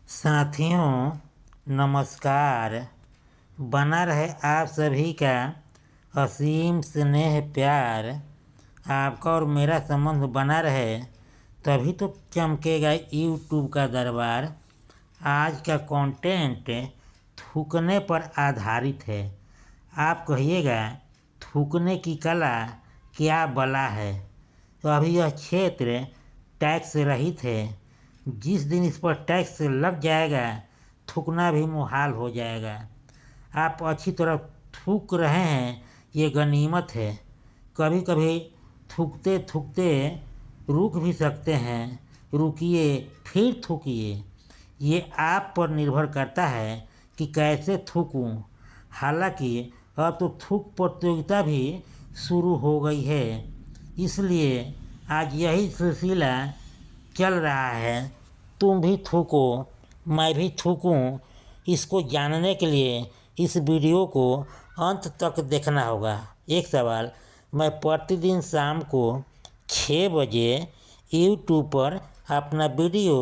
साथियों नमस्कार। बना रहे आप सभी का असीम स्नेह प्यार। आपका और मेरा संबंध बना रहे तभी तो चमकेगा यूट्यूब का दरबार। आज का कंटेंट थूकने पर आधारित है। आप कहिएगा थूकने की कला क्या बला है। तो अभी यह क्षेत्र टैक्स रहित है। जिस दिन इस पर टैक्स लग जाएगा थूकना भी मुहाल हो जाएगा। आप अच्छी तरह थूक रहे हैं ये गनीमत है। कभी कभी थूकते थूकते रुक भी सकते हैं। रुकिए फिर थूकिए। ये आप पर निर्भर करता है कि कैसे थूकूं। हालांकि अब तो थूक प्रतियोगिता भी शुरू हो गई है, इसलिए आज यही सिलसिला चल रहा है। तुम भी थूको मैं भी थूकूं। इसको जानने के लिए इस वीडियो को अंत तक देखना होगा। एक सवाल, मैं प्रतिदिन शाम को 6 बजे यूट्यूब पर अपना वीडियो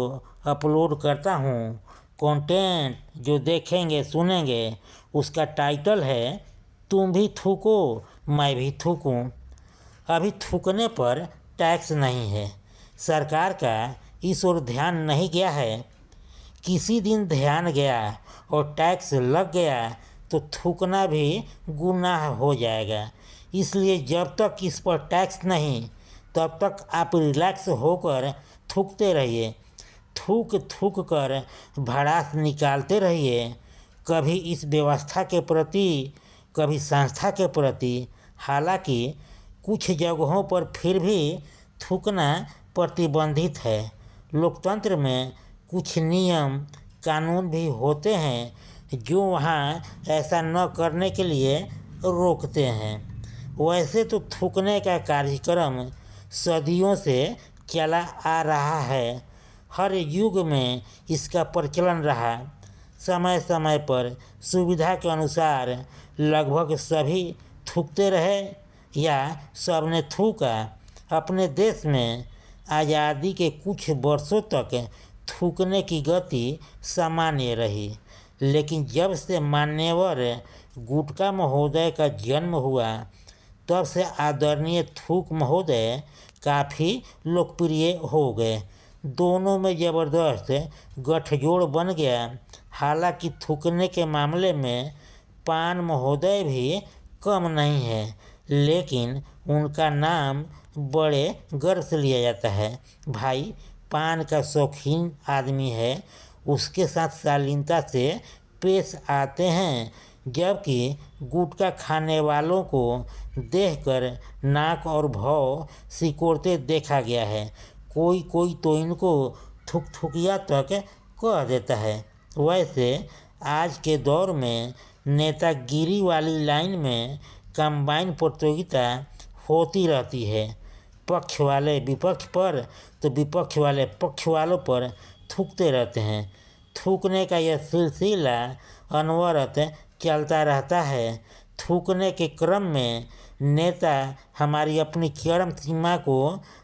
अपलोड करता हूँ। कंटेंट जो देखेंगे सुनेंगे उसका टाइटल है तुम भी थूको मैं भी थूकूं। अभी थूकने पर टैक्स नहीं है। सरकार का इस ओर ध्यान नहीं गया है। किसी दिन ध्यान गया और टैक्स लग गया तो थूकना भी गुनाह हो जाएगा। इसलिए जब तक इस पर टैक्स नहीं तब तक आप रिलैक्स होकर थूकते रहिए। थूक थूक कर भड़ास निकालते रहिए। कभी इस व्यवस्था के प्रति कभी संस्था के प्रति। हालांकि कुछ जगहों पर फिर भी थूकना प्रतिबंधित है। लोकतंत्र में कुछ नियम कानून भी होते हैं जो वहाँ ऐसा न करने के लिए रोकते हैं। वैसे तो थूकने का कार्यक्रम सदियों से चला आ रहा है। हर युग में इसका प्रचलन रहा। समय समय पर सुविधा के अनुसार लगभग सभी थूकते रहे या सबने थूका। अपने देश में आज़ादी के कुछ वर्षों तक थूकने की गति सामान्य रही, लेकिन जब से मान्यवर गुटका महोदय का जन्म हुआ तब से आदरणीय थूक महोदय काफ़ी लोकप्रिय हो गए। दोनों में ज़बरदस्त गठजोड़ बन गया। हालांकि थूकने के मामले में पान महोदय भी कम नहीं है, लेकिन उनका नाम बड़े गर्व से लिया जाता है। भाई पान का शौकीन आदमी है, उसके साथ शालीनता से पेश आते हैं। जबकि गुटखा खाने वालों को देखकर नाक और भौं सिकोड़ते देखा गया है। कोई कोई तो इनको थुकथुकिया तक कह देता है। वैसे आज के दौर में नेतागिरी वाली लाइन में कंबाइन प्रतियोगिता होती रहती है। पक्ष वाले विपक्ष पर तो विपक्ष वाले पक्ष वालों पर थूकते रहते हैं। थूकने का यह सिलसिला अनवरत चलता रहता है। थूकने के क्रम में नेता हमारी अपनी चरम सीमा को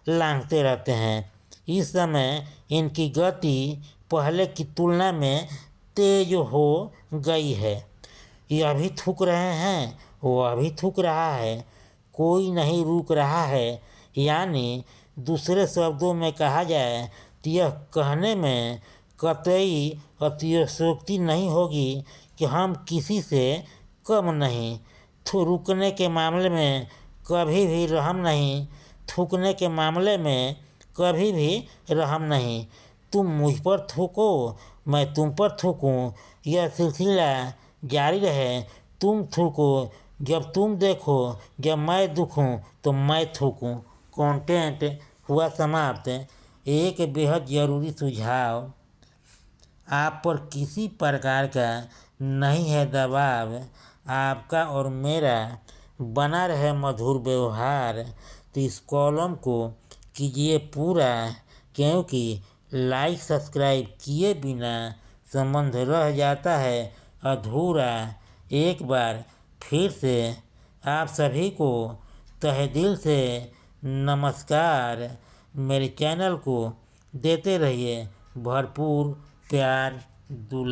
लांघते रहते हैं। इस समय इनकी गति पहले की तुलना में तेज हो गई है। यह भी थूक रहे हैं वह भी थूक रहा है, कोई नहीं रुक रहा है। यानी दूसरे शब्दों में कहा जाए तो यह कहने में कतई अतिशयोक्ति नहीं होगी कि हम किसी से कम नहीं। रुकने के मामले में कभी भी रहम नहीं, थूकने के मामले में कभी भी रहम नहीं। तुम मुझ पर थूको मैं तुम पर थूकूं, यह सिलसिला जारी रहे। तुम थूको जब तुम देखो, जब मैं दुखूं तो मैं थूकूं। कंटेंट हुआ समाप्त। एक बेहद ज़रूरी सुझाव, आप पर किसी प्रकार का नहीं है दबाव। आपका और मेरा बना रहे मधुर व्यवहार। तो इस कॉलम को कीजिए पूरा, क्योंकि लाइक सब्सक्राइब किए बिना संबंध रह जाता है अधूरा। एक बार फिर से आप सभी को तहे दिल से नमस्कार। मेरे चैनल को देते रहिए भरपूर प्यार। दूल्हा